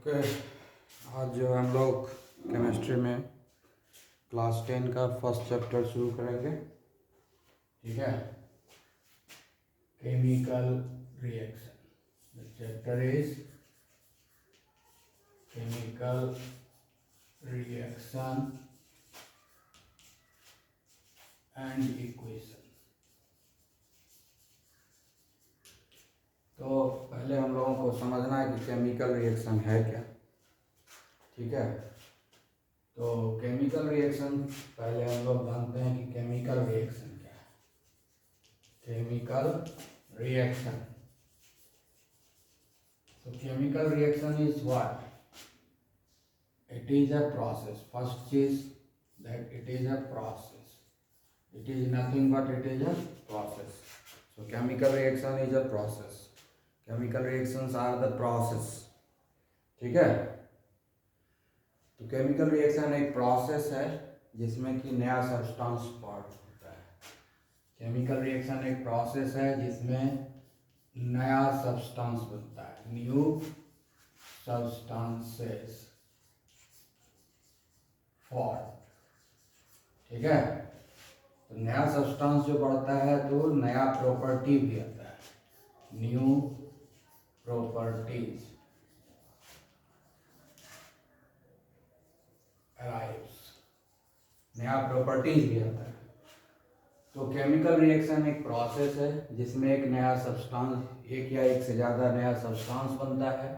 Okay. आज जो हम लोग केमिस्ट्री में क्लास 10 का फर्स्ट चैप्टर शुरू करेंगे। ठीक है, chemical reaction. The chapter is chemical reaction and equation. तो पहले हम लोगों को समझना है कि केमिकल रिएक्शन है क्या। ठीक है, तो केमिकल रिएक्शन पहले हम लोग जानते हैं कि केमिकल रिएक्शन क्या है। Chemical reaction, so chemical reaction is what? It is a process. First is that it is a process. It is nothing but it is a process. So chemical reaction is a process. Chemical reactions are the process. ठीक है, तो chemical reaction एक process है जिसमें कि नया substance form होता है। केमिकल रिएक्शन एक प्रोसेस है जिसमें नया सब्सटेंस बनता है, न्यू सब्सटेंसेस फॉर्म। ठीक है, तो नया सब्सटेंस जो बढ़ता है तो नया प्रॉपर्टी भी आता है, न्यू प्रॉपर्टीज अराइव्स, नया प्रॉपर्टीज भी आता है। तो केमिकल रिएक्शन एक प्रोसेस है जिसमें एक नया सब्सटेंस, एक या एक से ज़्यादा नया सब्सटेंस बनता है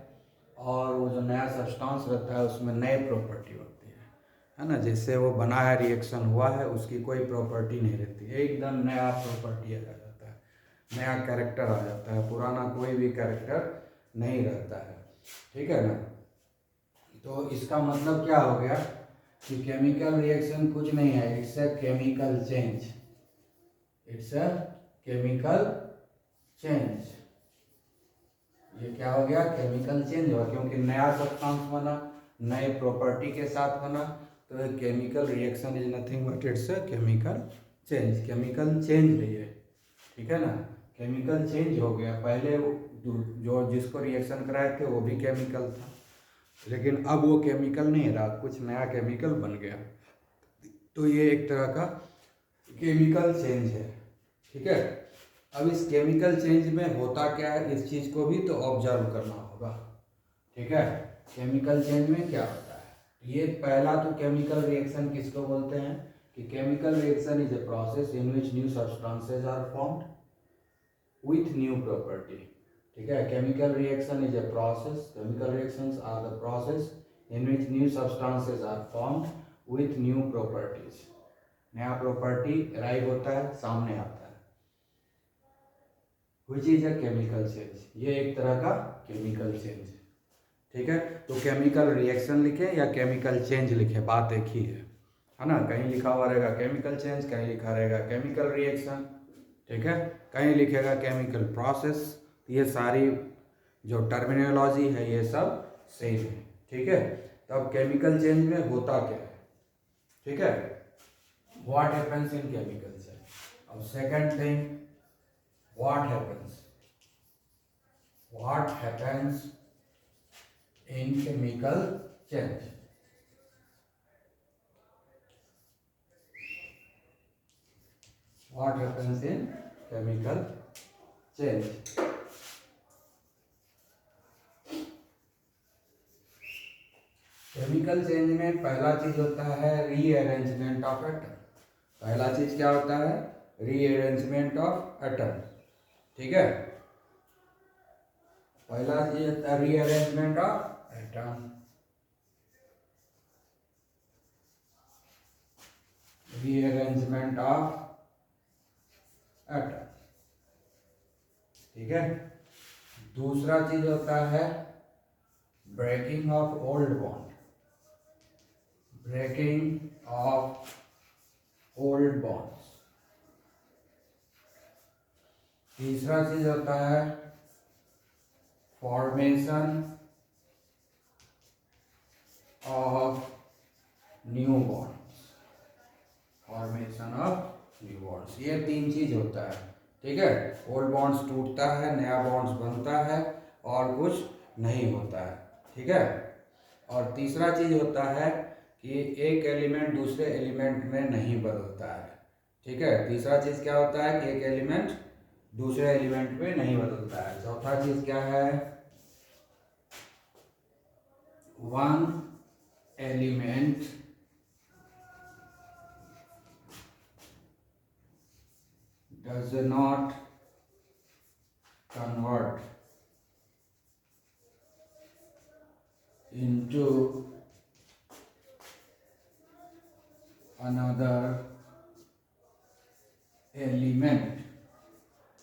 और वो जो नया सब्सटेंस रहता है उसमें नए प्रॉपर्टी होती है ना। जिससे वो बना है, रिएक्शन हुआ है, उसकी कोई प्रॉपर्टी नहीं रहती है, एकदम नया प्रॉपर्टी आ जाता है, नया कैरेक्टर आ जाता है, पुराना कोई भी कैरेक्टर नहीं रहता है। ठीक है ना। तो इसका मतलब क्या हो गया कि केमिकल रिएक्शन कुछ नहीं है, it's a chemical change. It's a chemical change. ये क्या हो गया? केमिकल चेंज हुआ, क्योंकि नया सब्सटेंस बना, नए प्रॉपर्टी के साथ बना। तो chemical reaction is nothing but it's a chemical change. Chemical change है ये। ठीक है ना, केमिकल चेंज हो गया। पहले जो जिसको रिएक्शन कराए थे वो भी केमिकल था, लेकिन अब वो केमिकल नहीं रहा, कुछ नया केमिकल बन गया। तो ये एक तरह का केमिकल चेंज है। ठीक है, अब इस केमिकल चेंज में होता क्या है, इस चीज़ को भी तो ऑब्जर्व करना होगा। ठीक है, केमिकल चेंज में क्या होता है, ये पहला तो केमिकल रिएक्शन किसको बोलते हैं कि chemical reaction is a process in which new substances are formed with new property. ठीक है, chemical reaction is a process, chemical reactions are the process in which new substances are formed with new properties. नया property arrive होता है, सामने आता है, which is a chemical change. ये एक तरह का केमिकल चेंज है। ठीक है, तो केमिकल रिएक्शन लिखे या केमिकल चेंज लिखे, बात एक ही है ना। कहीं लिखा हुआ रहेगा केमिकल चेंज, कहीं लिखा रहेगा केमिकल रिएक्शन। ठीक है, कहीं लिखेगा केमिकल प्रोसेस। ये सारी जो टर्मिनोलॉजी है ये सब सेम है। ठीक है, तो अब केमिकल चेंज में होता क्या है। ठीक है, what happens in chemical change. अब second thing, what happens in chemical change। what happens in chemical change। Chemical change में पहला चीज होता है रीअरेंजमेंट ऑफ एटम। पहला चीज क्या होता है? Rearrangement of atom. ठीक है, पहला चीज होता है rearrangement of atom. Rearrangement of atom. ठीक है, दूसरा चीज होता है breaking of old bond. Breaking of old bonds. तीसरा चीज होता है formation of new bonds. Formation of new bonds, ये तीन चीज होता है। ठीक है, ओल्ड बॉन्ड्स टूटता है, नया बॉन्ड्स बनता है और कुछ नहीं होता है। ठीक है, और तीसरा चीज होता है कि एक एलिमेंट दूसरे एलिमेंट में नहीं बदलता है। ठीक है, तीसरा चीज क्या होता है कि एक एलिमेंट दूसरे एलिमेंट में नहीं बदलता है। चौथा चीज क्या है, one element does not convert into another element.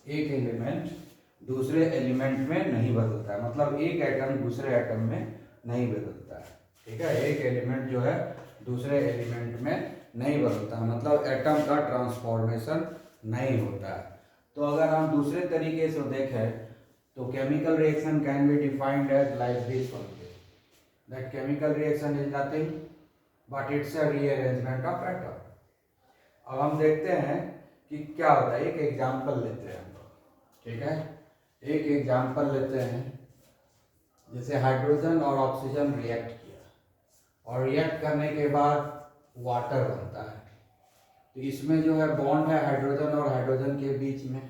एक एलिमेंट दूसरे एलिमेंट में नहीं बदलता है, मतलब एक एटम दूसरे एटम में नहीं बदलता है। ठीक है, एक एलिमेंट जो है दूसरे एलिमेंट में नहीं बदलता है, मतलब एटम का ट्रांसफॉर्मेशन नहीं होता है। तो अगर हम दूसरे तरीके से देखें तो chemical reaction can be defined as like this only, that chemical reaction is nothing but it's a rearrangement of atom. अब हम देखते हैं कि क्या होता है, एक एग्जांपल लेते हैं हम लोग। ठीक है, एक एग्जांपल लेते हैं, जैसे हाइड्रोजन और ऑक्सीजन रिएक्ट किया और रिएक्ट करने के बाद वाटर बनता है। तो इसमें जो है बॉन्ड है हाइड्रोजन और हाइड्रोजन के बीच में,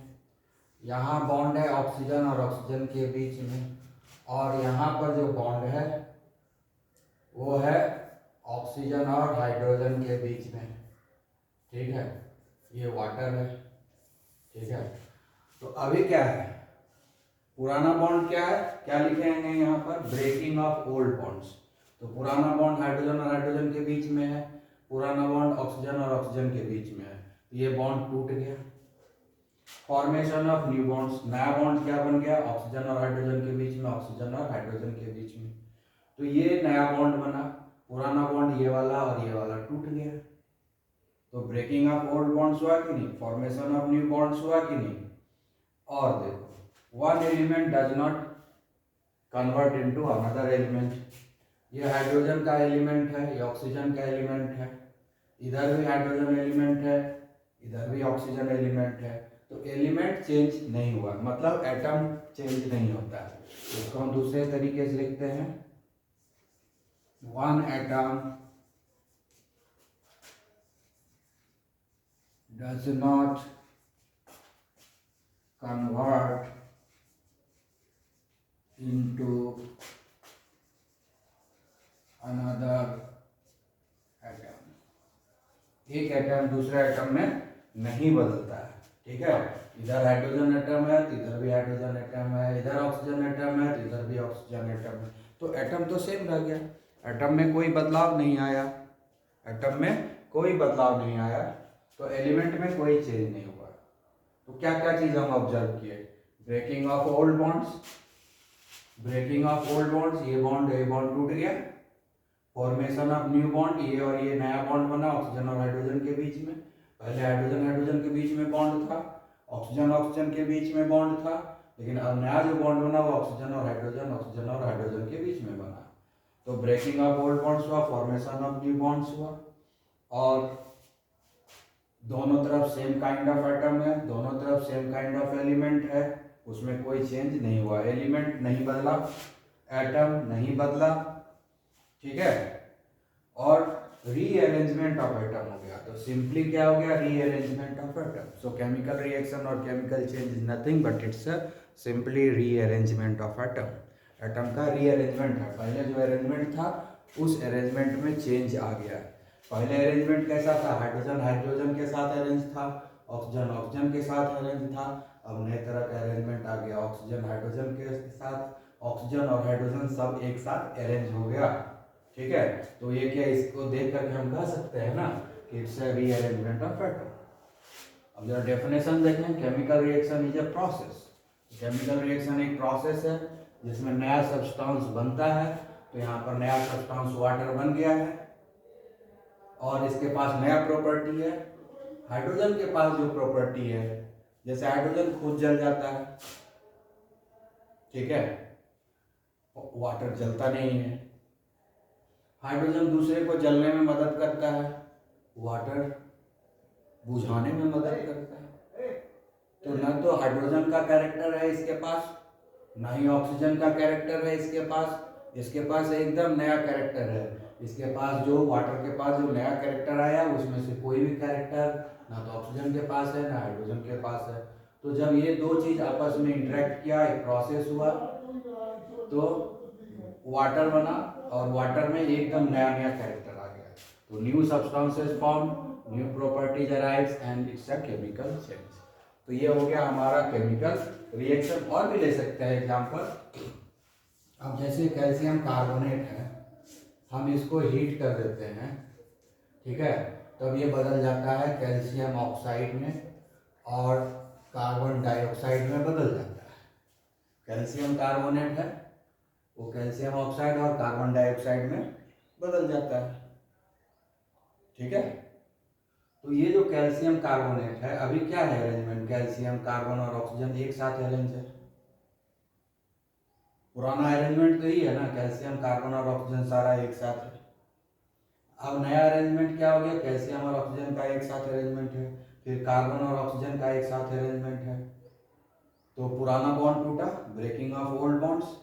यहाँ बॉन्ड है ऑक्सीजन और ऑक्सीजन के बीच में, और यहाँ पर जो बॉन्ड है वो है ऑक्सीजन और हाइड्रोजन के बीच में। ठीक है, ये वाटर है। ठीक है, तो अभी क्या है, पुराना बॉन्ड क्या है, क्या लिखेंगे यहाँ पर, ब्रेकिंग ऑफ ओल्ड बॉन्ड्स। तो पुराना बॉन्ड हाइड्रोजन और हाइड्रोजन के बीच में है, पुराना बॉन्ड ऑक्सीजन और ऑक्सीजन के बीच में है, ये बॉन्ड टूट गया। फॉर्मेशन ऑफ न्यू बॉन्ड्स, नया बॉन्ड क्या बन गया, ऑक्सीजन और हाइड्रोजन के बीच में, ऑक्सीजन और हाइड्रोजन के बीच में। तो ये नया बॉन्ड बना, पुराना बॉन्ड ये वाला और ये वाला टूट गया। तो ब्रेकिंग ऑफ ओल्ड बॉन्ड्स हुआ कि नहीं, फॉर्मेशन ऑफ न्यू बॉन्ड्स हुआ कि नहीं। और देखो, one element does not convert into another element. ये हाइड्रोजन का एलिमेंट है, ये ऑक्सीजन का एलिमेंट है, इधर भी हाइड्रोजन एलिमेंट है, इधर भी ऑक्सीजन एलिमेंट है। तो एलिमेंट चेंज नहीं हुआ, मतलब एटम चेंज नहीं होता है। तो इसको हम दूसरे तरीके से लिखते हैं, one atom does not convert into another atom। एक एटम दूसरे एटम में नहीं बदलता है। ठीक है, इधर हाइड्रोजन एटम है तो इधर भी हाइड्रोजन एटम है, इधर ऑक्सीजन एटम है तो इधर भी ऑक्सीजन एटम है। तो एटम तो सेम रह गया, एटम में कोई बदलाव नहीं आया, एटम में कोई बदलाव नहीं आया, तो एलिमेंट में कोई चेंज नहीं हुआ। तो क्या क्या चीज हम ऑब्जर्व किए, breaking of old bonds, breaking of old bonds, ये बॉन्ड टूट गया। फॉर्मेशन ऑफ न्यू बॉन्ड, ये और ये नया बॉन्ड बना ऑक्सीजन और हाइड्रोजन के बीच में। पहले हाइड्रोजन हाइड्रोजन के बीच में बॉन्ड था, ऑक्सीजन ऑक्सीजन के बीच में बॉन्ड था, लेकिन अब नया जो बॉन्ड बना वो ऑक्सीजन और हाइड्रोजन के बीच में बना। तो ब्रेकिंग ऑफ ओल्ड बॉन्ड्स हुआ, फॉर्मेशन ऑफ न्यू बॉन्ड्स हुआ, और दोनों तरफ सेम काइंड ऑफ एटम है, दोनों तरफ सेम काइंड ऑफ एलिमेंट है, उसमें कोई चेंज नहीं हुआ, एलिमेंट नहीं बदला, एटम नहीं बदला। ठीक है, और रीअरेंजमेंट ऑफ एटम हो गया। तो सिंपली क्या हो गया, rearrangement of atom. So chemical reaction और chemical change is nothing but it's simply rearrangement of atom. Atom का रीअरेंजमेंट है, पहले जो अरेंजमेंट था उस अरेंजमेंट में चेंज आ गया। पहले अरेंजमेंट कैसा था, हाइड्रोजन हाइड्रोजन के साथ अरेंज था, ऑक्सीजन ऑक्सीजन के साथ अरेंज था। अब नए तरह का अरेंजमेंट आ गया, ऑक्सीजन हाइड्रोजन के साथ, ऑक्सीजन और हाइड्रोजन सब एक साथ अरेंज हो गया। ठीक है, तो ये क्या, इसको देख करके हम कह सकते हैं ना कि it's a rearrangement of atom. अब जरा डेफिनेशन देखें, chemical reaction is a process. Chemical reaction एक प्रोसेस है जिसमें नया सब्सटेंस बनता है। तो यहाँ पर नया सब्सटेंस वाटर बन गया है और इसके पास नया प्रॉपर्टी है। हाइड्रोजन के पास जो प्रॉपर्टी है, जैसे हाइड्रोजन खुद जल जाता है, ठीक है, वाटर जलता नहीं है। हाइड्रोजन दूसरे को जलने में मदद करता है, वाटर बुझाने में मदद करता है। तो न तो हाइड्रोजन का कैरेक्टर है इसके पास, ना ही ऑक्सीजन का कैरेक्टर है इसके पास, इसके पास एकदम नया कैरेक्टर है। इसके पास जो वाटर के पास जो नया कैरेक्टर आया उसमें से कोई भी कैरेक्टर ना तो ऑक्सीजन के पास है ना हाइड्रोजन के पास है। तो जब ये दो चीज आपस में इंटरेक्ट किया, एक प्रोसेस हुआ, तो वाटर बना और वाटर में एकदम नया नया कैरेक्टर आ गया। तो new substances form, new properties arrives and it's a chemical change. तो ये हो गया हमारा केमिकल रिएक्शन। और भी ले सकते हैं एग्जांपल। अब जैसे कैल्शियम कार्बोनेट है, हम इसको हीट कर देते हैं, ठीक है, तब ये बदल जाता है कैल्शियम ऑक्साइड में और कार्बन डाइऑक्साइड में बदल जाता है। कैल्शियम कार्बोनेट है, वो कैल्शियम ऑक्साइड और कार्बन डाइऑक्साइड में बदल जाता है, ठीक है। तो ये जो कैल्शियम कार्बोनेट है, अभी क्या है अरेंजमेंट, कैल्शियम कार्बन और ऑक्सीजन एक साथ अरेंज है। पुराना अरेंजमेंट तो यही है ना, कैल्शियम कार्बन और ऑक्सीजन सारा एक साथ है। अब नया अरेंजमेंट क्या हो गया, कैल्शियम और ऑक्सीजन का एक साथ अरेंजमेंट है, फिर कार्बन और ऑक्सीजन का एक साथ अरेंजमेंट है। तो पुराना बॉन्ड टूटा, ब्रेकिंग ऑफ ओल्ड बॉन्ड्स,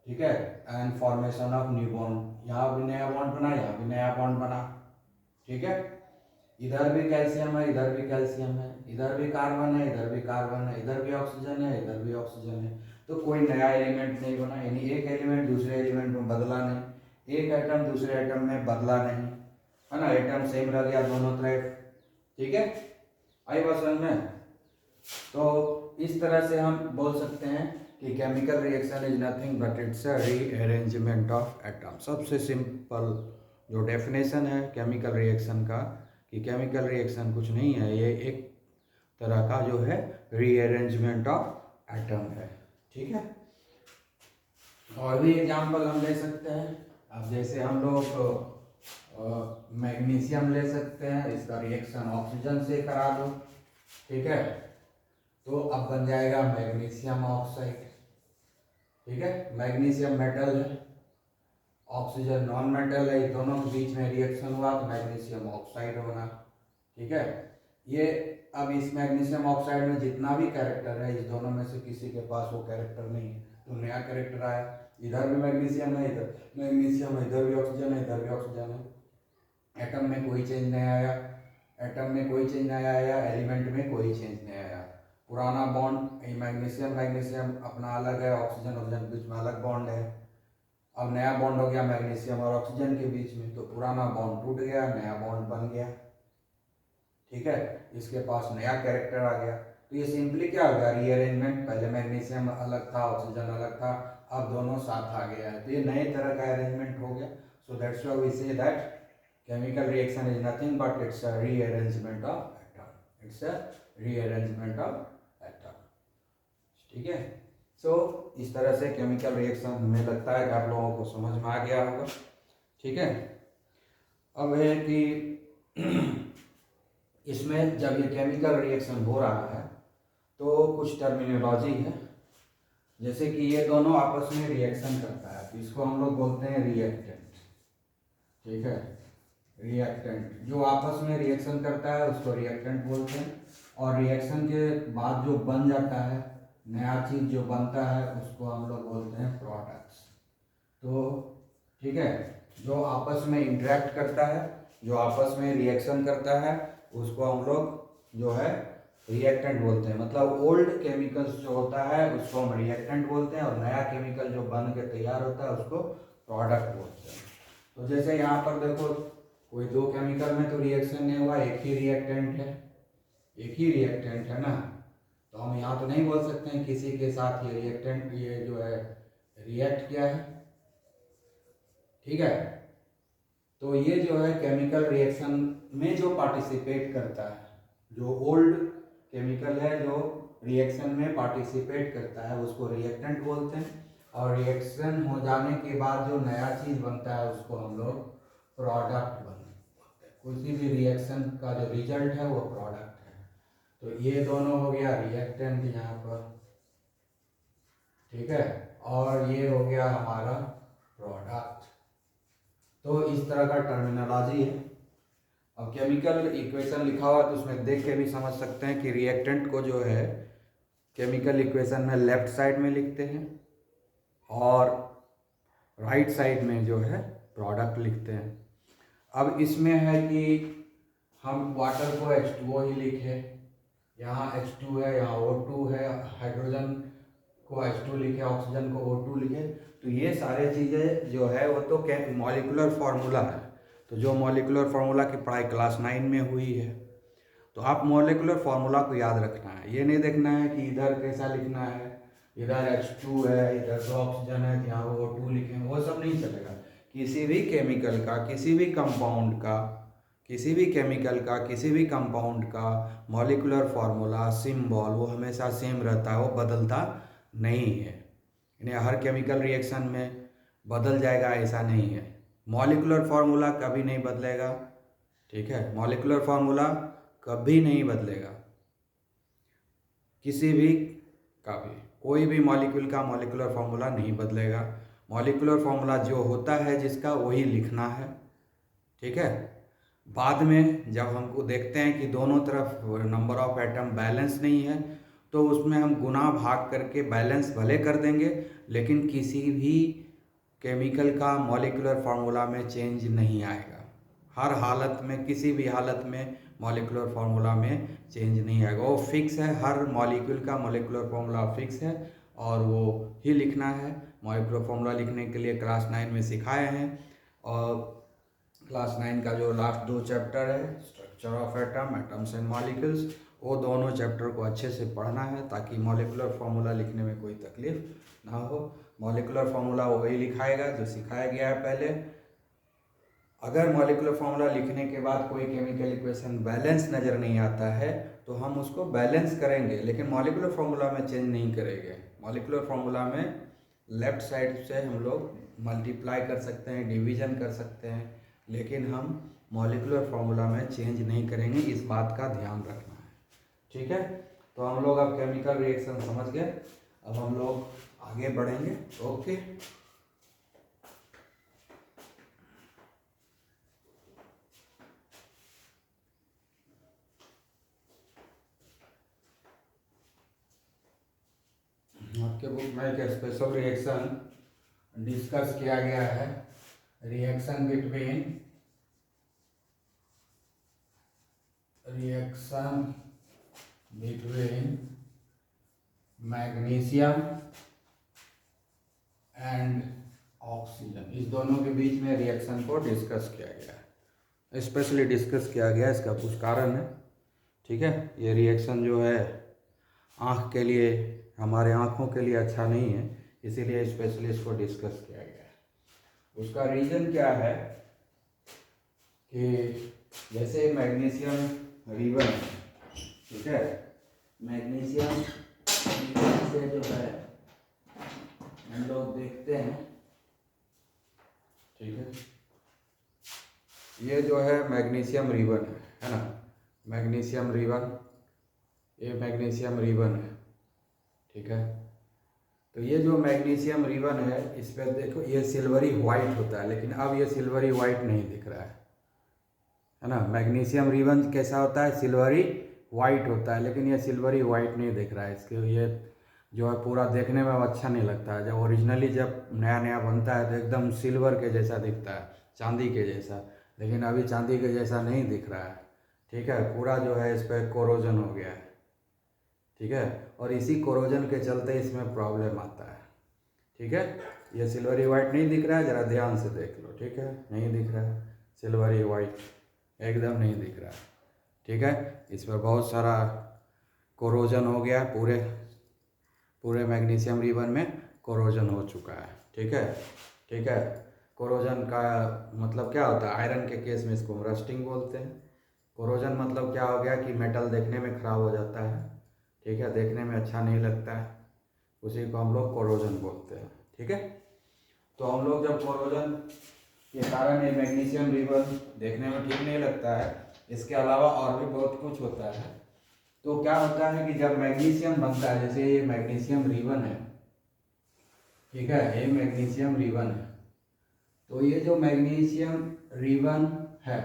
ठीक है, and formation of new bond. यहाँ भी नया बॉन्ड बना, यहाँ भी नया बॉन्ड बना, ठीक है। इधर भी कैल्शियम है, इधर भी कैल्शियम है, इधर भी कार्बन है, इधर भी कार्बन है, इधर भी ऑक्सीजन है, इधर भी ऑक्सीजन है। तो कोई नया एलिमेंट नहीं बना, यानी एक एलिमेंट दूसरे एलिमेंट में बदला नहीं, एक एटम दूसरे एटम में बदला नहीं, है ना, एटम सेम रह गया दोनों तरफ, ठीक है। आई बात समझ में। तो इस तरह से हम बोल सकते हैं कि chemical reaction is nothing but it's a rearrangement of atom. सबसे सिंपल जो डेफिनेशन है केमिकल रिएक्शन का, कि केमिकल रिएक्शन कुछ नहीं है, ये एक तरह का जो है रीअरेंजमेंट ऑफ एटम है, ठीक है। और भी एग्जाम्पल हम ले सकते हैं। अब जैसे हम लोग मैग्नीशियम ले सकते हैं, इसका रिएक्शन ऑक्सीजन से करा दो, ठीक है, तो अब बन जाएगा मैग्नीशियम ऑक्साइड, ठीक है। मैग्नीशियम मेटल है, ऑक्सीजन नॉन मेटल है, दोनों के बीच में रिएक्शन हुआ तो मैग्नीशियम ऑक्साइड बना, ठीक है। ये अब इस मैग्नीशियम ऑक्साइड में जितना भी कैरेक्टर है, इस दोनों में से किसी के पास वो कैरेक्टर नहीं है, तो नया कैरेक्टर आया। इधर भी मैग्नीशियम है, इधर मैग्नीशियम है, इधर भी ऑक्सीजन है, इधर भी ऑक्सीजन है। एटम में कोई चेंज नहीं आया, एटम में कोई चेंज नहीं आया, एलिमेंट में कोई चेंज नहीं आया। पुराना बॉन्ड मैग्नीशियम मैग्नीशियम अपना अलग है, ऑक्सीजन ऑक्सीजन के बीच में अलग बॉन्ड है। अब नया बॉन्ड हो गया मैग्नीशियम और ऑक्सीजन के बीच में, तो पुराना बॉन्ड टूट गया, नया बॉन्ड बन गया, ठीक है। इसके पास नया कैरेक्टर आ गया। तो ये सिंपली क्या हो गया, रीअरेंजमेंट। पहले मैग्नीशियम अलग था, ऑक्सीजन अलग था, अब दोनों साथ आ गया है, तो ये नए तरह का अरेंजमेंट हो गया। So that's why we say that chemical reaction is nothing but it's a rearrangement of atom, it's a rearrangement of atom, ठीक है। सो इस तरह से केमिकल रिएक्शन हमें लगता है कि आप लोगों को समझ में आ गया होगा, ठीक है। अब है कि इसमें जब ये केमिकल रिएक्शन हो रहा है तो कुछ टर्मिनोलॉजी है, जैसे कि ये दोनों आपस में रिएक्शन करता है, तो इसको हम लोग बोलते हैं रिएक्टेंट, ठीक है। रिएक्टेंट जो आपस में रिएक्शन करता है उसको रिएक्टेंट बोलते हैं, और रिएक्शन के बाद जो बन जाता है, नया चीज जो बनता है, उसको हम लोग बोलते हैं प्रोडक्ट्स। तो ठीक है, जो आपस में इंटरेक्ट करता है, जो आपस में रिएक्शन करता है, उसको हम लोग जो है रिएक्टेंट बोलते हैं। मतलब ओल्ड केमिकल्स जो होता है उसको हम रिएक्टेंट बोलते हैं, और नया केमिकल जो बन के तैयार होता है उसको प्रोडक्ट बोलते हैं। तो जैसे यहाँ पर देखो, कोई दो केमिकल में तो रिएक्शन नहीं हुआ, एक ही रिएक्टेंट है, एक ही रिएक्टेंट है ना, तो हम यहाँ तो नहीं बोल सकते हैं किसी के साथ ये रिएक्टेंट ये जो है रिएक्ट किया है, ठीक है। तो ये जो है केमिकल रिएक्शन में जो पार्टिसिपेट करता है, जो ओल्ड केमिकल है जो रिएक्शन में पार्टिसिपेट करता है, उसको रिएक्टेंट बोलते हैं। और रिएक्शन हो जाने के बाद जो नया चीज बनता है उसको हम लोग प्रोडक्ट बोलते हैं। किसी भी रिएक्शन का जो रिजल्ट है वो प्रोडक्ट है। तो ये दोनों हो गया रिएक्टेंट यहाँ पर, ठीक है, और ये हो गया हमारा प्रोडक्ट। तो इस तरह का टर्मिनोलॉजी है। अब केमिकल इक्वेशन लिखा हुआ तो उसमें देख के भी समझ सकते हैं कि रिएक्टेंट को जो है केमिकल इक्वेशन में लेफ्ट साइड में लिखते हैं, और राइट साइड में जो है प्रोडक्ट लिखते हैं। अब इसमें है कि हम वाटर को H2O ही लिखे, यहाँ H2 है, यहाँ O2 है, हाइड्रोजन को H2 लिखे, ऑक्सीजन को O2 लिखे। तो ये सारे चीज़ें जो है वो तो मॉलिक्यूलर फार्मूला है, तो जो मॉलिक्यूलर फार्मूला की पढ़ाई क्लास 9 में हुई है, तो आप मॉलिक्यूलर फार्मूला को याद रखना है। ये नहीं देखना है कि इधर कैसा लिखना है, इधर H2 है, इधर तो ऑक्सीजन है, यहाँ O2 लिखें, वो सब नहीं चलेगा। किसी भी केमिकल का, किसी भी कंपाउंड का, किसी भी केमिकल का, किसी भी कंपाउंड का मॉलिक्यूलर फार्मूला, सिंबल वो हमेशा सेम रहता है, वो बदलता नहीं है। यानी हर केमिकल रिएक्शन में बदल जाएगा ऐसा नहीं है। मॉलिक्यूलर फार्मूला कभी नहीं बदलेगा, ठीक है। मॉलिक्यूलर फार्मूला कभी नहीं बदलेगा, किसी भी का भी, कोई भी मॉलिक्यूल का मॉलिक्यूलर फार्मूला नहीं बदलेगा। मॉलिक्यूलर फार्मूला जो होता है जिसका, वही लिखना है, ठीक है। बाद में जब हमको देखते हैं कि दोनों तरफ नंबर ऑफ एटम बैलेंस नहीं है, तो उसमें हम गुना भाग करके बैलेंस भले कर देंगे, लेकिन किसी भी केमिकल का मॉलिक्यूलर फार्मूला में चेंज नहीं आएगा। हर हालत में, किसी भी हालत में मॉलिक्यूलर फार्मूला में चेंज नहीं आएगा, वो फिक्स है। हर मॉलिक्यूल का मॉलिक्यूलर फार्मूला फिक्स है और वो ही लिखना है। मॉलिक्यूलर फार्मूला लिखने के लिए क्लास 9 में सिखाए हैं, और क्लास 9 का जो लास्ट 2 चैप्टर है, structure of atom, atoms and molecules, वो दोनों चैप्टर को अच्छे से पढ़ना है ताकि मॉलिक्यूलर फार्मूला लिखने में कोई तकलीफ ना हो। मॉलिक्यूलर फार्मूला वही लिखाएगा जो सिखाया गया है पहले। अगर मॉलिक्यूलर फार्मूला लिखने के बाद कोई केमिकल इक्वेशन बैलेंस नज़र नहीं आता है, तो हम उसको बैलेंस करेंगे, लेकिन मॉलिक्यूलर फार्मूला में चेंज नहीं करेंगे। मॉलिक्यूलर फार्मूला में लेफ्ट साइड से हम लोग मल्टीप्लाई कर सकते हैं, डिवीजन कर सकते हैं, लेकिन हम मॉलिक्यूलर फार्मूला में चेंज नहीं करेंगे, इस बात का ध्यान रखना है, ठीक है। तो हम लोग अब केमिकल रिएक्शन समझ गए, अब हम लोग आगे बढ़ेंगे। ओके, आपके बुक में एक स्पेशल रिएक्शन डिस्कस किया गया है, reaction between magnesium and oxygen. इस दोनों के बीच में रिएक्शन को डिस्कस किया गया है, स्पेशली डिस्कस किया गया है, इसका कुछ कारण है, ठीक है। ये रिएक्शन जो है आँख के लिए, हमारे आँखों के लिए अच्छा नहीं है, इसीलिए स्पेशली इसको डिस्कस किया गया है। उसका रीज़न क्या है कि जैसे मैग्नीशियम रिबन है, ठीक है, मैग्नीशियम रिबन से जो है हम लोग देखते हैं, ठीक है, ये जो है मैग्नीशियम रिबन है ना, मैग्नीशियम रिबन, ये मैग्नीशियम रिबन है, ठीक है। तो ये जो मैग्नीशियम रिबन है, इस पर देखो ये सिल्वरी वाइट होता है, लेकिन अब ये सिल्वरी वाइट नहीं दिख रहा है ना। मैग्नीशियम रिबन कैसा होता है, सिल्वरी वाइट होता है, लेकिन ये सिल्वरी वाइट नहीं दिख रहा है। इसके ये जो है पूरा देखने में अच्छा नहीं लगता है। जब ओरिजिनली जब नया नया बनता है तो एकदम सिल्वर के जैसा दिखता है, चांदी के जैसा, लेकिन अभी चांदी के जैसा नहीं दिख रहा है, ठीक है। पूरा जो है इस पर कोरोजन हो गया है, ठीक है, और इसी कोरोजन के चलते इसमें प्रॉब्लम आता है, ठीक है। ये सिल्वरी वाइट नहीं दिख रहा है, ज़रा ध्यान से देख लो, ठीक है, नहीं दिख रहा है सिल्वरी वाइट, एकदम नहीं दिख रहा है, ठीक है। इस पर बहुत सारा कोरोजन हो गया, पूरे मैग्नीशियम रिबन में कोरोजन हो चुका है, ठीक है, ठीक है। कोरोजन का मतलब क्या होता है, आयरन के केस में इसको हम रस्टिंग बोलते हैं। कोरोजन मतलब क्या हो गया कि मेटल देखने में ख़राब हो जाता है, ठीक है, देखने में अच्छा नहीं लगता है, उसी को हम लोग कोरोजन बोलते हैं, ठीक है। तो हम लोग जब कोरोजन के कारण ये मैग्नीशियम रिबन देखने में ठीक नहीं लगता है, इसके अलावा और भी बहुत कुछ होता है। तो क्या होता है कि जब मैग्नीशियम बनता है, जैसे ये मैग्नीशियम रिबन है, ठीक है, ये मैग्नीशियम रिबन है, तो ये जो मैग्नीशियम रिबन है,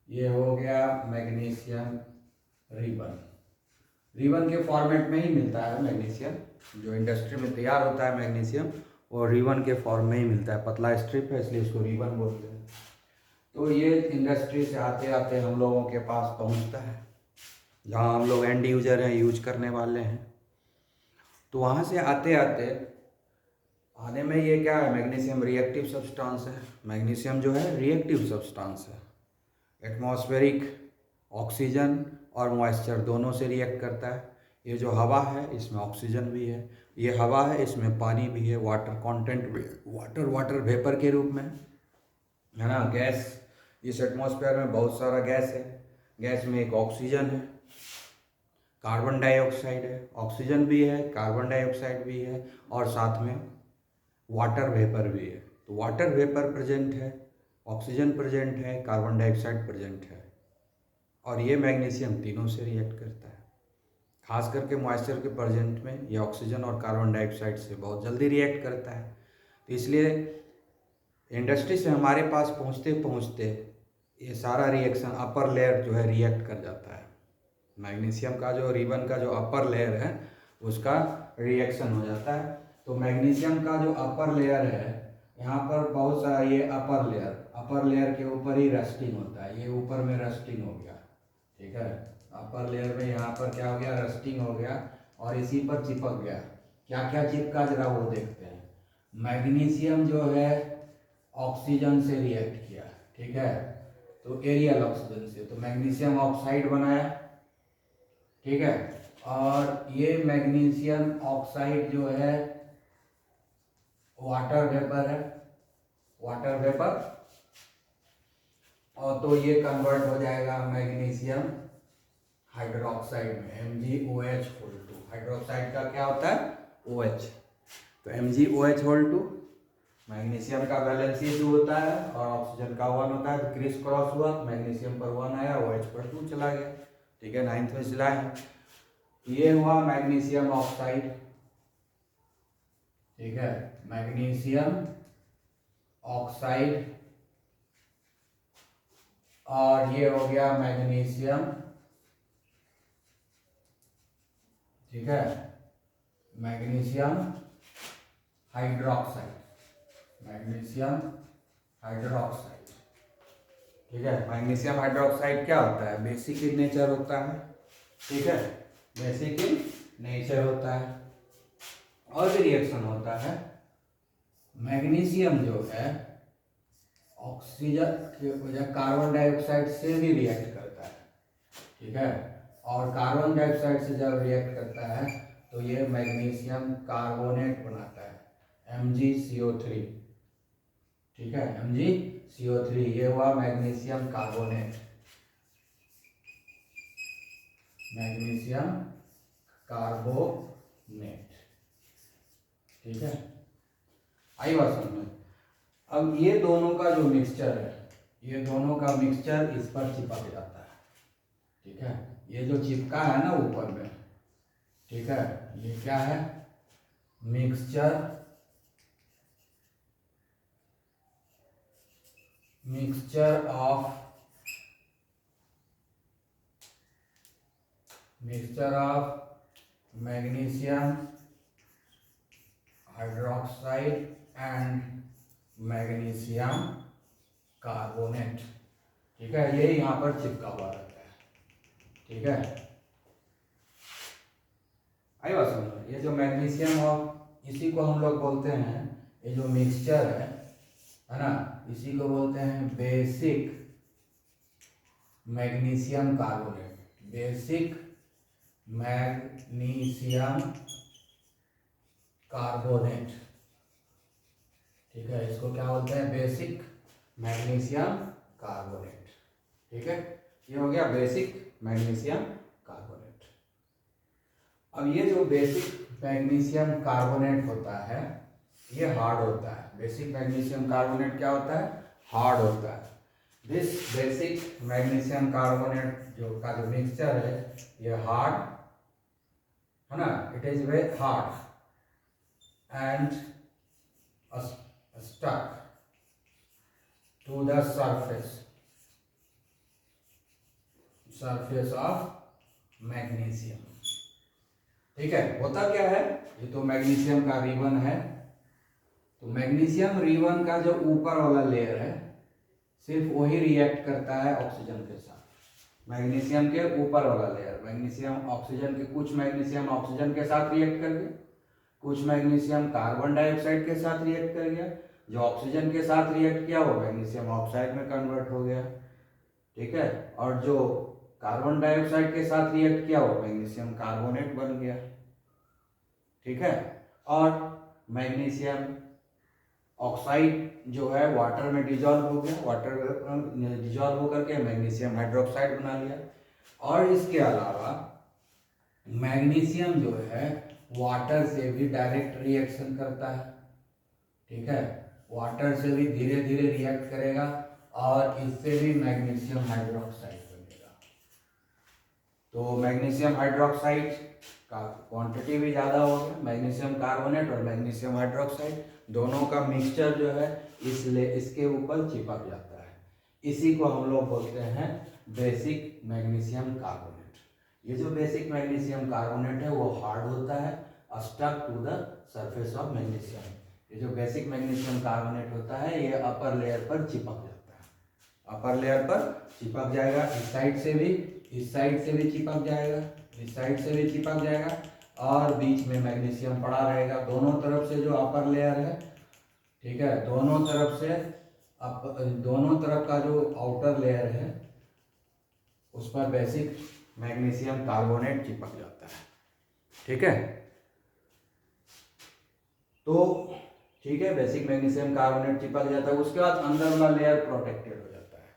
ये हो गया मैग्नीशियम रिबन। रिबन के फॉर्मेट में ही मिलता है मैग्नीशियम, जो इंडस्ट्री में तैयार होता है मैग्नीशियम, वो रिबन के फॉर्म में ही मिलता है, पतला स्ट्रिप है इसलिए इसको रिबन बोलते हैं। तो ये इंडस्ट्री से आते आते हम लोगों के पास पहुंचता है, जहां हम लोग एंड यूजर हैं, यूज करने वाले हैं। तो वहाँ से आते आते आने में ये क्या है, मैग्नीशियम रिएक्टिव सब्सटेंस है। मैग्नीशियम जो है रिएक्टिव सब्सटेंस है। एटमॉस्फेरिक ऑक्सीजन और मॉइस्चर दोनों से रिएक्ट करता है। ये जो हवा है इसमें ऑक्सीजन भी है, ये हवा है इसमें पानी भी है, वाटर कंटेंट भी, वाटर वेपर के रूप में है ना। गैस, इस एटमॉस्फेयर में बहुत सारा गैस है। गैस में एक ऑक्सीजन है, कार्बन डाइऑक्साइड है, ऑक्सीजन भी है, कार्बन डाइऑक्साइड भी है, और साथ में वाटर वेपर भी है। तो वाटर वेपर प्रेजेंट है, ऑक्सीजन प्रेजेंट है, कार्बन डाइऑक्साइड प्रेजेंट है, और ये मैग्नीशियम तीनों से रिएक्ट करता है। खास करके मॉइस्चर के प्रेजेंट में ये ऑक्सीजन और कार्बन डाइऑक्साइड से बहुत जल्दी रिएक्ट करता है। तो इसलिए इंडस्ट्री से हमारे पास पहुंचते पहुंचते ये सारा रिएक्शन अपर लेयर जो है रिएक्ट कर जाता है। मैग्नीशियम का जो रिबन का जो अपर लेयर है उसका रिएक्शन हो जाता है। तो मैग्नीशियम का जो अपर लेयर है, यहाँ पर बहुत सारा ये अपर लेयर के ऊपर ही रस्टिंग होता है। ये ऊपर में रस्टिंग हो गया, ठीक है। अपर लेयर में यहाँ पर क्या हो गया, रस्टिंग हो गया, और इसी पर चिपक गया। क्या क्या चिपका जरा वो देखते हैं। मैग्नीशियम जो है ऑक्सीजन से रिएक्ट किया, ठीक है, तो एरियल ऑक्सीजन से, तो मैग्नीशियम ऑक्साइड बनाया, ठीक है। और ये मैग्नीशियम ऑक्साइड जो है वाटर वेपर है, वाटर वेपर, और तो ये कन्वर्ट हो जाएगा मैग्नीशियम हाइड्रोक्साइड में, MgOH2। हाइड्रोक्साइड का क्या होता है, OH, तो MgOH2 मैग्नीशियम का वैलेंसी 2 होता है और ऑक्सीजन का 1 होता है। तो क्रिस क्रॉस हुआ, मैग्नीशियम पर 1 आया, OH पर 2 चला गया, ठीक है। 9th में सिला है। ये हुआ मैग्नीशियम ऑक्साइड, ठीक है, मैग्नीशियम ऑक्साइड, और ये हो गया मैग्नीशियम, ठीक है, मैग्नीशियम हाइड्रोक्साइड, मैग्नीशियम हाइड्रोक्साइड, ठीक है। मैग्नीशियम हाइड्रोक्साइड क्या होता है, बेसिक इन नेचर होता है, ठीक है, बेसिक इन नेचर होता है। और भी रिएक्शन होता है। मैग्नीशियम जो है ऑक्सीजन के वजह कार्बन डाइऑक्साइड से भी रिएक्ट करता है, ठीक है, और कार्बन डाइऑक्साइड से जब रिएक्ट करता है तो ये मैग्नीशियम कार्बोनेट बनाता है, MgCO3, ठीक है, MgCO3। ये हुआ मैग्नीशियम कार्बोनेट, मैग्नीशियम कार्बोनेट, ठीक है। आई बात समझ में। अब ये दोनों का जो मिक्सचर है, ये दोनों का मिक्सचर इस पर चिपक जाता है, ठीक है। ये जो चिपका है ना ऊपर में, ठीक है, ये क्या है, mixture, mixture of magnesium hydroxide and magnesium carbonate, ठीक है। ये यहाँ पर चिपका हुआ रहता है, ठीक है। आई बात समझ में। ये जो मैग्नीशियम और इसी को हम लोग बोलते हैं, ये जो मिक्सचर है ना, इसी को बोलते हैं basic magnesium carbonate, basic magnesium carbonate, ठीक है। इसको क्या बोलते हैं, बेसिक मैग्नीशियम कार्बोनेट, ठीक है। ये हो गया बेसिक मैग्नीशियम कार्बोनेट। अब ये जो बेसिक मैग्नीशियम कार्बोनेट होता है ये हार्ड होता है। बेसिक मैग्नीशियम कार्बोनेट क्या होता है, हार्ड होता है। दिस बेसिक मैग्नीशियम कार्बोनेट का जो मिक्सचर है ये हार्ड है ना, it is very hard and stuck to the surface of magnesium, ठीक है। होता क्या है, ये तो मैग्नीशियम का रिबन है, तो मैग्नीशियम रिवन का जो ऊपर वाला लेयर है सिर्फ वही रिएक्ट करता है ऑक्सीजन के साथ। मैग्नीशियम के ऊपर वाला लेयर, मैग्नीशियम ऑक्सीजन के, कुछ मैग्नीशियम ऑक्सीजन के साथ रिएक्ट कर गया, कुछ मैग्नीशियम कार्बन डाइऑक्साइड के साथ रिएक्ट कर गया। जो ऑक्सीजन के साथ रिएक्ट किया वो मैग्नीशियम ऑक्साइड में कन्वर्ट हो गया, ठीक है। और जो कार्बन डाइऑक्साइड के साथ रिएक्ट किया वो मैग्नीशियम कार्बोनेट बन गया, ठीक है। और मैग्नीशियम ऑक्साइड जो है वाटर में डिजॉल्व हो गया, वाटर डिजॉल्व होकर के मैग्नीशियम हाइड्रोक्साइड बना लिया। और इसके अलावा मैग्नीशियम जो है वाटर से भी डायरेक्ट रिएक्शन करता है, ठीक है। वाटर से भी धीरे धीरे रिएक्ट करेगा और इससे भी मैग्नीशियम हाइड्रोक्साइड बनेगा। तो मैग्नीशियम हाइड्रोक्साइड का क्वांटिटी भी ज़्यादा हो गया। मैग्नीशियम कार्बोनेट और मैग्नीशियम हाइड्रोक्साइड दोनों का मिक्सचर जो है इसलिए इसके ऊपर चिपक जाता है। इसी को हम लोग बोलते हैं बेसिक मैग्नीशियम कार्बोनेट। ये जो बेसिक मैग्नीशियम कार्बोनेट है वो हार्ड होता है, stuck to the surface of magnesium. ये जो बेसिक मैग्नीशियम कार्बोनेट होता है ये अपर लेयर पर चिपक जाता है, अपर लेयर पर चिपक जाएगा। इस साइड से भी, इस साइड से भी चिपक जाएगा, इस साइड से भी चिपक जाएगा और बीच में मैग्नीशियम पड़ा रहेगा। दोनों तरफ से जो अपर लेयर है, ठीक है, दोनों तरफ से दोनों तरफ का जो आउटर लेयर है उस पर बेसिक मैग्नीशियम कार्बोनेट चिपक जाता है, ठीक है। तो ठीक है, बेसिक मैग्नीशियम कार्बोनेट चिपक जाता है। उसके बाद अंदर वाला लेयर प्रोटेक्टेड हो जाता है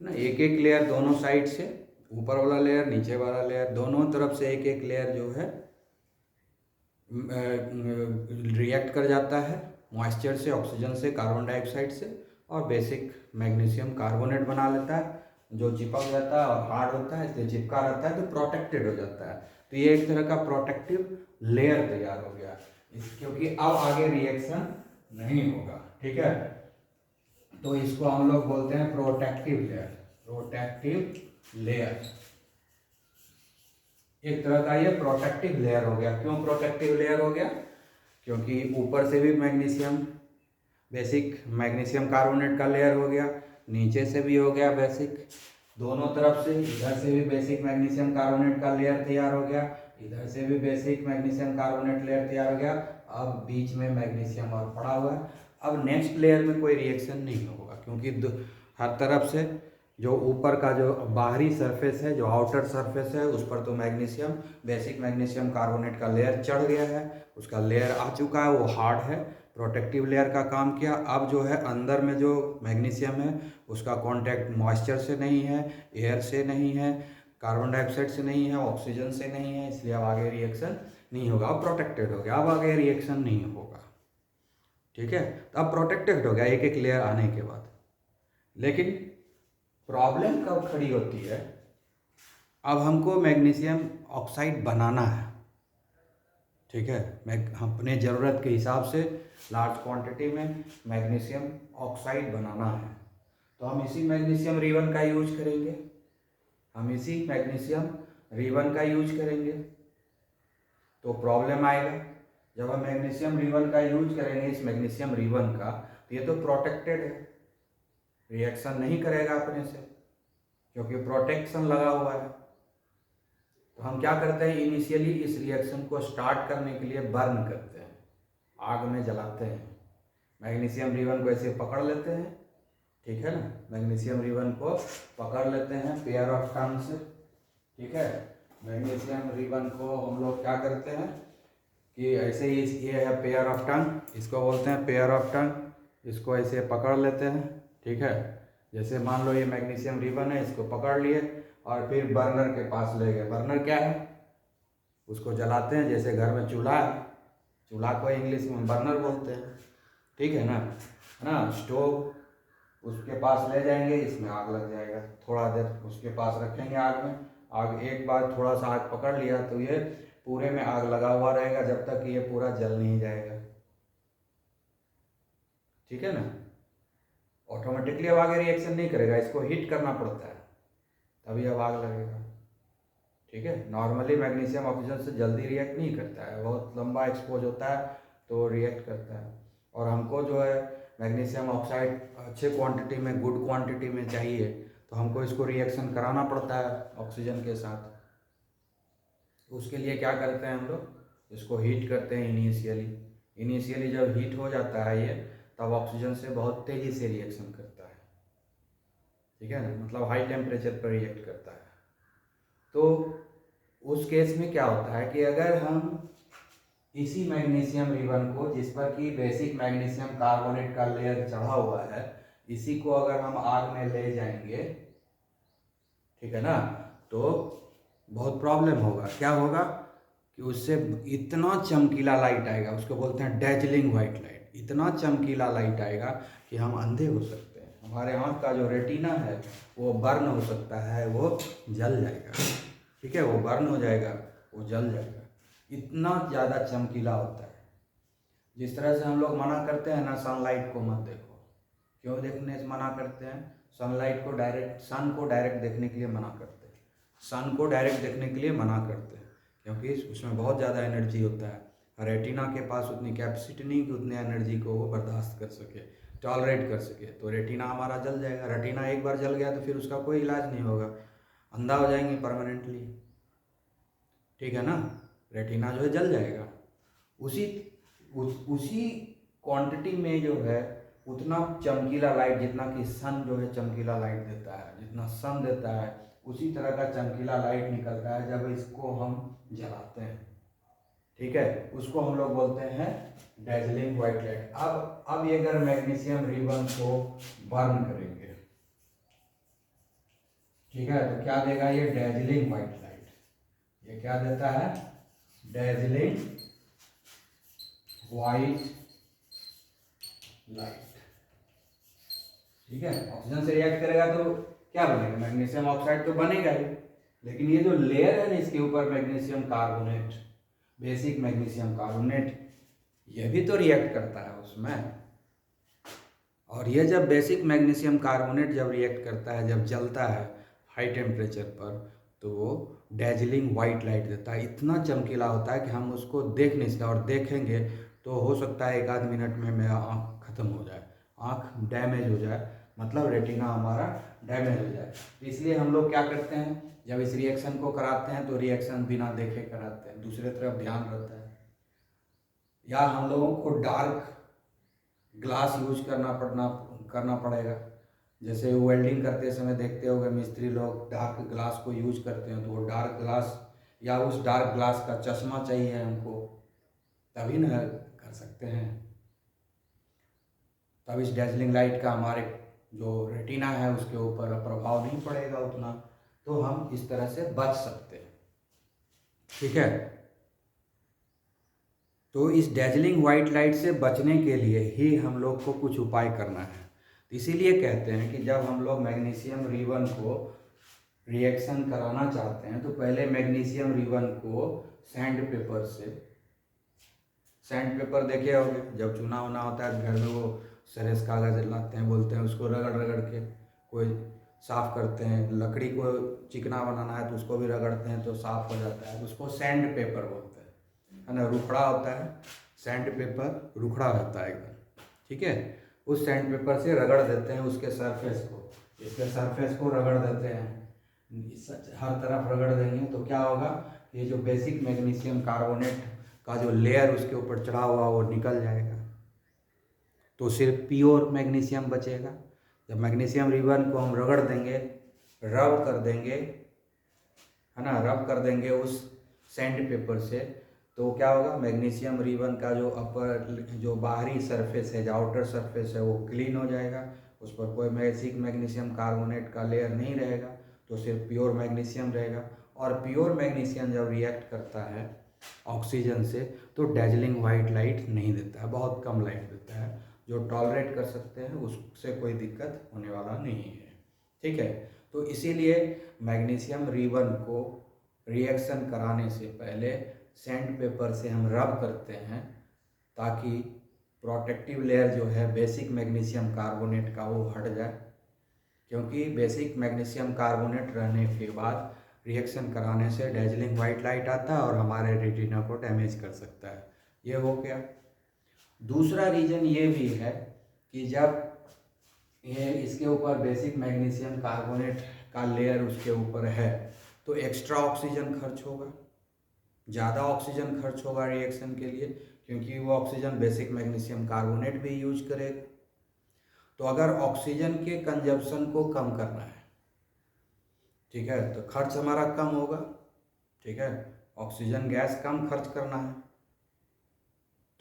ना, एक एक लेयर दोनों साइड से, ऊपर वाला लेयर नीचे वाला लेयर, दोनों तरफ से एक एक लेयर जो है रिएक्ट कर जाता है मॉइस्चर से, ऑक्सीजन से, कार्बन डाइऑक्साइड से, और बेसिक मैग्नीशियम कार्बोनेट बना लेता है जो चिपक जाता है और हार्ड होता है, इसलिए चिपका रहता है तो प्रोटेक्टेड हो जाता है। तो ये एक तरह का प्रोटेक्टिव लेयर तैयार हो गया क्योंकि अब आगे रिएक्शन नहीं होगा, ठीक है। तो इसको हम लोग बोलते हैं प्रोटेक्टिव लेयर, प्रोटेक्टिव लेयर। एक तरह का ये प्रोटेक्टिव लेयर हो गया। क्यों प्रोटेक्टिव लेयर हो गया? क्योंकि ऊपर से भी मैग्नीशियम, बेसिक मैग्नीशियम कार्बोनेट का लेयर हो गया, नीचे से भी हो गया बेसिक, दोनों तरफ से, इधर से भी बेसिक मैग्नीशियम कार्बोनेट का लेयर तैयार हो गया, इधर से भी बेसिक मैग्नीशियम कार्बोनेट लेयर तैयार हो गया। अब बीच में मैग्नीशियम और पड़ा हुआ है। अब नेक्स्ट लेयर में कोई रिएक्शन नहीं होगा क्योंकि हर तरफ से जो ऊपर का जो बाहरी सरफेस है, जो आउटर सरफेस है, उस पर तो मैग्नीशियम, बेसिक मैग्नीशियम कार्बोनेट का लेयर चढ़ गया है, उसका लेयर आ चुका है, वो हार्ड है, प्रोटेक्टिव लेयर का काम किया। अब जो है अंदर में जो मैग्नीशियम है उसका कांटेक्ट मॉइस्चर से नहीं है, एयर से नहीं है, कार्बन डाइऑक्साइड से नहीं है, ऑक्सीजन से नहीं है, इसलिए अब आगे रिएक्शन नहीं होगा, अब प्रोटेक्टेड हो गया, अब आगे रिएक्शन नहीं होगा, ठीक है। तो अब प्रोटेक्टेड हो गया एक एक लेयर आने के बाद। लेकिन प्रॉब्लम कब खड़ी होती है? अब हमको मैग्नीशियम ऑक्साइड बनाना है, ठीक है, अपने ज़रूरत के हिसाब से लार्ज क्वांटिटी में मैग्नीशियम ऑक्साइड बनाना है। तो हम इसी मैग्नीशियम रिवन का यूज करेंगे, हम इसी मैग्नीशियम रिवन का यूज करेंगे। तो प्रॉब्लम आएगा जब हम मैग्नीशियम रिवन का यूज करेंगे, इस मैग्नीशियम रिवन का, तो ये तो प्रोटेक्टेड है, रिएक्शन नहीं करेगा अपने से क्योंकि प्रोटेक्शन लगा हुआ है। तो हम क्या करते हैं, इनिशियली इस रिएक्शन को स्टार्ट करने के लिए बर्न करते हैं, आग में जलाते हैं। मैग्नीशियम रिवन को ऐसे पकड़ लेते हैं, ठीक है ना, मैग्नीशियम रिवन को पकड़ लेते हैं पेयर ऑफ टंग से, ठीक है। मैग्नीशियम रिवन को हम लोग क्या करते हैं कि ऐसे ही, ये है पेयर ऑफ टंग, इसको बोलते हैं पेयर ऑफ टंग, इसको ऐसे पकड़ लेते हैं, ठीक है। जैसे मान लो ये मैग्नीशियम रिबन है, इसको पकड़ लिए और फिर बर्नर के पास ले गए। बर्नर क्या है? उसको जलाते हैं, जैसे घर में चूल्हा है, चूल्हा को इंग्लिश में बर्नर बोलते हैं, ठीक है ना। स्टोव, उसके पास ले जाएंगे, इसमें आग लग जाएगा, थोड़ा देर उसके पास रखेंगे आग में, आग एक बार थोड़ा सा आग पकड़ लिया तो ये पूरे में आग लगा हुआ रहेगा जब तक ये पूरा जल नहीं जाएगा, ठीक है ना। ऑटोमेटिकली अब आगे रिएक्शन नहीं करेगा, इसको हीट करना पड़ता है तभी अब आग लगेगा, ठीक है। नॉर्मली मैग्नीशियम ऑक्सीजन से जल्दी रिएक्ट नहीं करता है, बहुत लंबा एक्सपोज होता है तो रिएक्ट करता है। और हमको जो है मैग्नीशियम ऑक्साइड अच्छे क्वांटिटी में, गुड क्वांटिटी में चाहिए, तो हमको इसको रिएक्शन कराना पड़ता है ऑक्सीजन के साथ। उसके लिए क्या करते हैं हम लोग, इसको हीट करते हैं इनिशियली जब हीट हो जाता है ये, तब ऑक्सीजन से बहुत तेज़ी से रिएक्शन करता है, ठीक है ना, मतलब हाई टेम्परेचर पर रिएक्ट करता है। तो उस केस में क्या होता है कि अगर हम इसी मैग्नीशियम रिबन को, जिस पर कि बेसिक मैग्नीशियम कार्बोनेट का लेयर चढ़ा हुआ है, इसी को अगर हम आग में ले जाएंगे, ठीक है ना, तो बहुत प्रॉब्लम होगा। क्या होगा कि उससे इतना चमकीला लाइट आएगा, उसको बोलते हैं डैजलिंग वाइट लाइट, इतना चमकीला लाइट आएगा कि हम अंधे हो सकते हैं। हमारे आँख का जो रेटिना है वो बर्न हो सकता है, वो जल जाएगा, ठीक है, वो बर्न हो जाएगा, वो जल जाएगा, इतना ज़्यादा चमकीला होता है। जिस तरह से हम लोग मना करते हैं ना, सनलाइट को मत देखो, क्यों देखने से मना करते हैं? सनलाइट को डायरेक्ट, सन को डायरेक्ट देखने के लिए मना करते हैं, सन को डायरेक्ट देखने के लिए मना करते हैं, क्योंकि उसमें बहुत ज़्यादा एनर्जी होता है। रेटिना के पास उतनी कैपेसिटी नहीं कि उतनी एनर्जी को वो बर्दाश्त कर सके, टॉलरेट कर सके, तो रेटिना हमारा जल जाएगा। रेटिना एक बार जल गया तो फिर उसका कोई इलाज नहीं होगा, अंधा हो जाएंगे परमानेंटली, ठीक है ना, रेटिना जो है जल जाएगा। उसी क्वांटिटी में जो है उतना चमकीला लाइट, जितना कि सन जो है चमकीला लाइट देता है, जितना सन देता है उसी तरह का चमकीला लाइट निकलता है जब इसको हम जलाते हैं, ठीक है, उसको हम लोग बोलते हैं डैजलिंग वाइट लाइट। अब ये अगर मैग्नीशियम रिबन को बर्न करेंगे, ठीक है, तो क्या देगा ये डैजलिंग वाइट लाइट, ये क्या देता है, डैजलिंग वाइट लाइट, ठीक है। ऑक्सीजन से रिएक्ट करेगा तो क्या बनेगा, मैग्नीशियम ऑक्साइड तो बनेगा ही, लेकिन ये जो लेयर है ना इसके ऊपर magnesium carbonate, basic magnesium carbonate, ये भी तो रिएक्ट करता है उसमें। और ये जब बेसिक मैग्नीशियम कार्बोनेट जब रिएक्ट करता है, जब जलता है हाई टेम्परेचर पर, तो वो डैजलिंग वाइट लाइट देता है, इतना चमकीला होता है कि हम उसको देख नहीं सकते, और देखेंगे तो हो सकता है एक आध मिनट में मेरा आँख खत्म हो जाए, आँख डैमेज हो जाए, मतलब रेटिना हमारा डैमेज हो जाए। तो इसलिए हम लोग क्या करते हैं, जब इस रिएक्शन को कराते हैं तो रिएक्शन बिना देखे कराते हैं, दूसरे तरफ ध्यान रहता है, या हम लोगों को डार्क ग्लास यूज करना पड़ेगा। जैसे वेल्डिंग करते समय देखते होंगे मिस्त्री लोग डार्क ग्लास को यूज करते हैं, तो वो डार्क ग्लास या उस डार्क ग्लास का चश्मा चाहिए हमको, तभी ना कर सकते हैं, तब इस डैजलिंग लाइट का हमारे जो रेटिना है उसके ऊपर प्रभाव नहीं पड़ेगा उतना, तो हम इस तरह से बच सकते हैं, ठीक है। तो इस डैजलिंग वाइट लाइट से बचने के लिए ही हम लोग को कुछ उपाय करना है। इसीलिए कहते हैं कि जब हम लोग मैग्नीशियम रिबन को रिएक्शन कराना चाहते हैं तो पहले मैग्नीशियम रिबन को सैंड पेपर से, सैंड पेपर देखे होंगे, जब चूना वुना होता है घर में, वो सरेस कागज लाते हैं, बोलते हैं, उसको रगड़ रगड़ के कोई साफ़ करते हैं। लकड़ी को चिकना बनाना है तो उसको भी रगड़ते हैं तो साफ़ हो जाता है, उसको सैंड पेपर बोलते हैं, है ना, रुखड़ा होता है, सैंड पेपर रुखड़ा रहता है एकदम, ठीक है। उस सैंड पेपर से रगड़ देते हैं उसके सरफेस को, इसके सरफेस को रगड़ देते हैं, हर तरफ रगड़ देंगे तो क्या होगा, ये जो बेसिक मैग्नीशियम कार्बोनेट का जो लेयर उसके ऊपर चढ़ा हुआ वो निकल जाएगा, तो सिर्फ प्योर मैग्नीशियम बचेगा। जब मैग्नीशियम रिबन को हम रगड़ देंगे, रब कर देंगे, है ना, रब कर देंगे उस सैंड पेपर से, तो क्या होगा, मैग्नीशियम रिबन का जो अपर, जो बाहरी सरफेस है, जो आउटर सरफेस है, वो क्लीन हो जाएगा, उस पर कोई बेसिक मैग्नीशियम कार्बोनेट का लेयर नहीं रहेगा, तो सिर्फ प्योर मैग्नीशियम रहेगा। और प्योर मैग्नीशियम जब रिएक्ट करता है ऑक्सीजन से तो डैजलिंग वाइट लाइट नहीं देता है, बहुत कम लाइट देता है, जो टॉलरेट कर सकते हैं उससे कोई दिक्कत होने वाला नहीं है, ठीक है। तो इसीलिए मैग्नीशियम रिबन को रिएक्शन कराने से पहले सैंड पेपर से हम रब करते हैं, ताकि प्रोटेक्टिव लेयर जो है बेसिक मैग्नीशियम कार्बोनेट का वो हट जाए, क्योंकि बेसिक मैग्नीशियम कार्बोनेट रहने के बाद रिएक्शन कराने से डैजलिंग वाइट लाइट आता है और हमारे रेटिना को डैमेज कर सकता है। ये हो गया। दूसरा रीजन ये भी है कि जब ये इसके ऊपर बेसिक मैग्नीशियम कार्बोनेट का लेयर उसके ऊपर है तो एक्स्ट्रा ऑक्सीजन खर्च होगा, ज़्यादा ऑक्सीजन खर्च होगा रिएक्शन के लिए, क्योंकि वो ऑक्सीजन बेसिक मैग्नीशियम कार्बोनेट भी यूज करेगा। तो अगर ऑक्सीजन के कंजप्शन को कम करना है, ठीक है, तो खर्च हमारा कम होगा, ठीक है, ऑक्सीजन गैस कम खर्च करना है,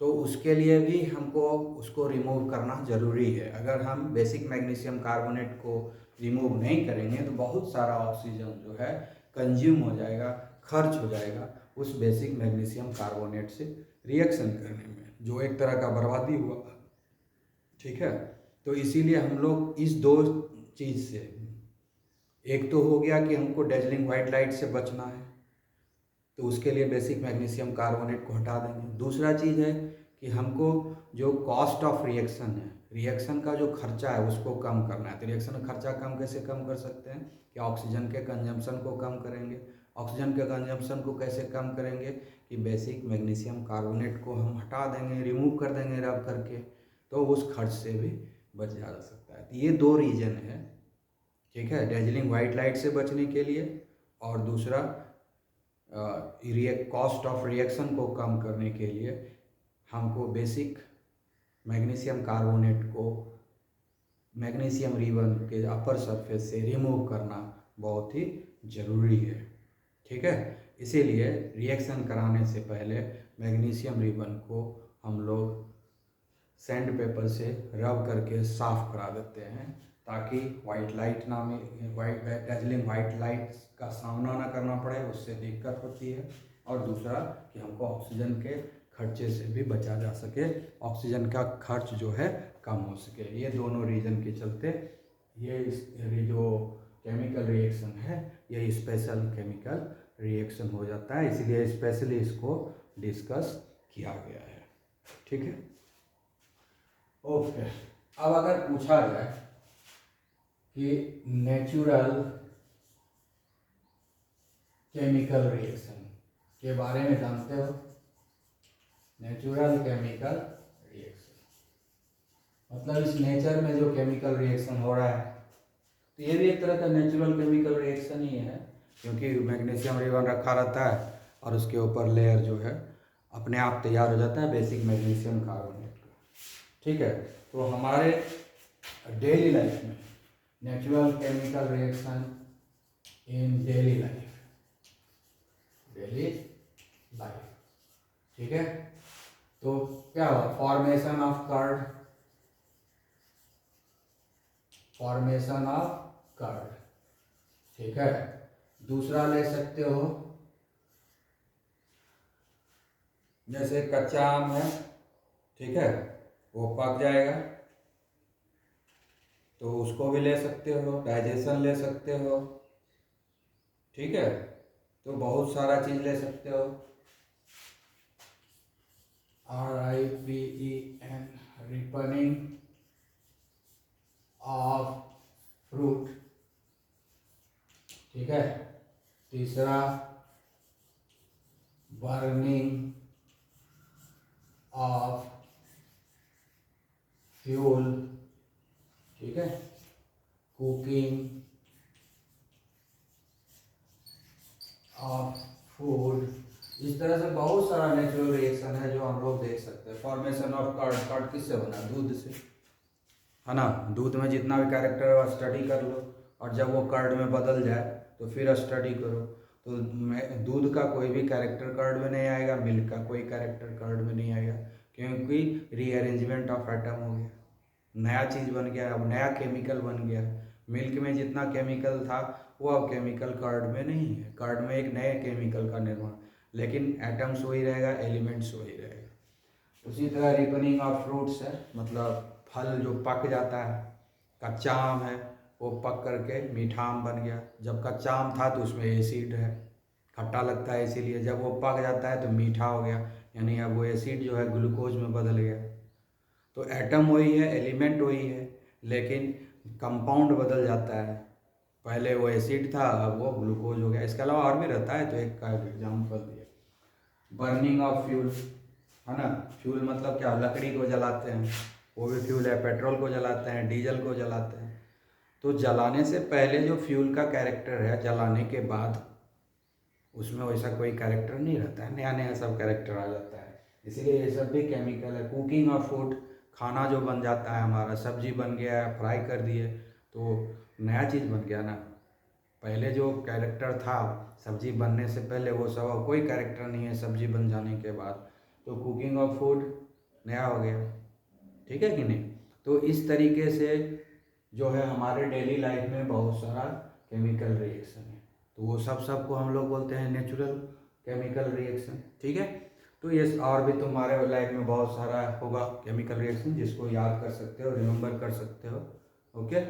तो उसके लिए भी हमको उसको रिमूव करना ज़रूरी है। अगर हम बेसिक मैग्नीशियम कार्बोनेट को रिमूव नहीं करेंगे तो बहुत सारा ऑक्सीजन जो है कंज्यूम हो जाएगा, खर्च हो जाएगा उस बेसिक मैग्नीशियम कार्बोनेट से रिएक्शन करने में, जो एक तरह का बर्बादी हुआ, ठीक है। तो इसीलिए हम लोग इस दो चीज़ से, एक तो हो गया कि हमको डेजलिंग वाइट लाइट से बचना है, तो उसके लिए बेसिक मैग्नीशियम कार्बोनेट को हटा देंगे। दूसरा चीज़ है कि हमको जो कॉस्ट ऑफ रिएक्शन है, रिएक्शन का जो खर्चा है उसको कम करना है। तो रिएक्शन का खर्चा कम कैसे कम कर सकते हैं कि ऑक्सीजन के कंजम्पशन को कम करेंगे। ऑक्सीजन के कंजम्पशन को कैसे कम करेंगे कि बेसिक मैग्नीशियम कार्बोनेट को हम हटा देंगे, रिमूव कर देंगे रब करके, तो उस खर्च से भी बच जा सकता है। तो ये दो रीज़न है, ठीक है, डेजलिंग वाइट लाइट से बचने के लिए, और दूसरा कॉस्ट ऑफ रिएक्शन को कम करने के लिए हमको बेसिक मैग्नीशियम कार्बोनेट को मैग्नीशियम रिबन के अपर सरफेस से रिमूव करना बहुत ही ज़रूरी है, ठीक है। इसीलिए रिएक्शन कराने से पहले मैग्नीशियम रिबन को हम लोग सैंड पेपर से रब करके साफ़ करा देते हैं, ताकि वाइट लाइट ना में डेजलिंग वाइट लाइट का सामना ना करना पड़े, उससे दिक्कत होती है। और दूसरा कि हमको ऑक्सीजन के खर्चे से भी बचा जा सके, ऑक्सीजन का खर्च जो है कम हो सके। ये दोनों रीज़न के चलते ये जो केमिकल रिएक्शन है ये स्पेशल केमिकल रिएक्शन हो जाता है, इसलिए स्पेशली इसको डिस्कस किया गया है, ठीक है। ओके, अब अगर पूछा जाए कि नेचुरल केमिकल रिएक्शन के बारे में जानते हो? नेचुरल केमिकल रिएक्शन मतलब इस नेचर में जो केमिकल रिएक्शन हो रहा है, तो ये भी एक तरह का नेचुरल केमिकल रिएक्शन ही है, क्योंकि मैग्नीशियम रिबन रखा रहता है और उसके ऊपर लेयर जो है अपने आप तैयार हो जाता है बेसिक मैग्नीशियम कार्बोनेट का, ठीक है। तो हमारे डेली लाइफ में natural chemical reaction in daily life, ठीक है। तो क्या हुआ, फॉर्मेशन ऑफ कर्ड, ठीक है। दूसरा ले सकते हो, जैसे कच्चा आम है, ठीक है, वो पक जाएगा तो उसको भी ले सकते हो, डाइजेशन ले सकते हो, ठीक है। तो बहुत सारा चीज़ ले सकते हो। RIPEN, रिपनिंग ऑफ फ्रूट, ठीक है। तीसरा बर्निंग ऑफ फ्यूल, ठीक है। कुकिंग ऑफ फूड, इस तरह से बहुत सारा नेचुरल रिएक्शन है जो हम लोग देख सकते हैं। फॉर्मेशन ऑफ कर्ड, कर्ड किससे बना? दूध से, है ना। दूध में जितना भी कैरेक्टर है वो स्टडी कर लो, और जब वो कर्ड में बदल जाए तो फिर स्टडी करो। तो दूध का कोई भी कैरेक्टर कर्ड में नहीं आएगा, मिल्क का कोई कैरेक्टर कर्ड में नहीं आएगा, क्योंकि रीअरेंजमेंट ऑफ एटम हो गया, नया चीज़ बन गया, अब नया केमिकल बन गया। मिल्क में जितना केमिकल था वो अब केमिकल कर्ड में नहीं है, कर्ड में एक नए केमिकल का निर्माण, लेकिन एटम्स वही रहेगा, एलिमेंट्स वही रहेगा। उसी तरह रिपनिंग ऑफ फ्रूट्स है, मतलब फल जो पक जाता है, कच्चा आम है वो पक करके मीठा आम बन गया। जब कच्चा आम था तो उसमें एसिड है, खट्टा लगता है, इसीलिए जब वो पक जाता है तो मीठा हो गया, यानी अब वो एसिड जो है ग्लूकोज में बदल गया। तो एटम वही है, एलिमेंट वही है, लेकिन कंपाउंड बदल जाता है। पहले वो एसिड था, अब वो ग्लूकोज हो गया। इसके अलावा और भी रहता है, तो एक का एग्जाम्पल दिया। बर्निंग ऑफ फ्यूल, है ना। फ्यूल मतलब क्या, लकड़ी को जलाते हैं, वो भी फ्यूल है। पेट्रोल को जलाते हैं, डीजल को जलाते हैं। तो जलाने से पहले जो फ्यूल का कैरेक्टर है, जलाने के बाद उसमें वैसा कोई कैरेक्टर नहीं रहता है, नया नया सब कैरेक्टर आ जाता है। इसीलिए ये सब भी केमिकल है। कुकिंग ऑफ फूड, खाना जो बन जाता है हमारा, सब्जी बन गया है, फ्राई कर दिए तो नया चीज़ बन गया ना। पहले जो कैरेक्टर था सब्जी बनने से पहले, वो सब कोई कैरेक्टर नहीं है सब्जी बन जाने के बाद। तो कुकिंग ऑफ फूड नया हो गया, ठीक है कि नहीं। तो इस तरीके से जो है हमारे डेली लाइफ में बहुत सारा केमिकल रिएक्शन है। तो वो सबको हम लोग बोलते हैं नेचुरल केमिकल रिएक्शन, ठीक है। तो ये और भी तुम्हारे लाइफ में बहुत सारा होगा केमिकल रिएक्शन, जिसको याद कर सकते हो, रिमेम्बर कर सकते हो। ओके।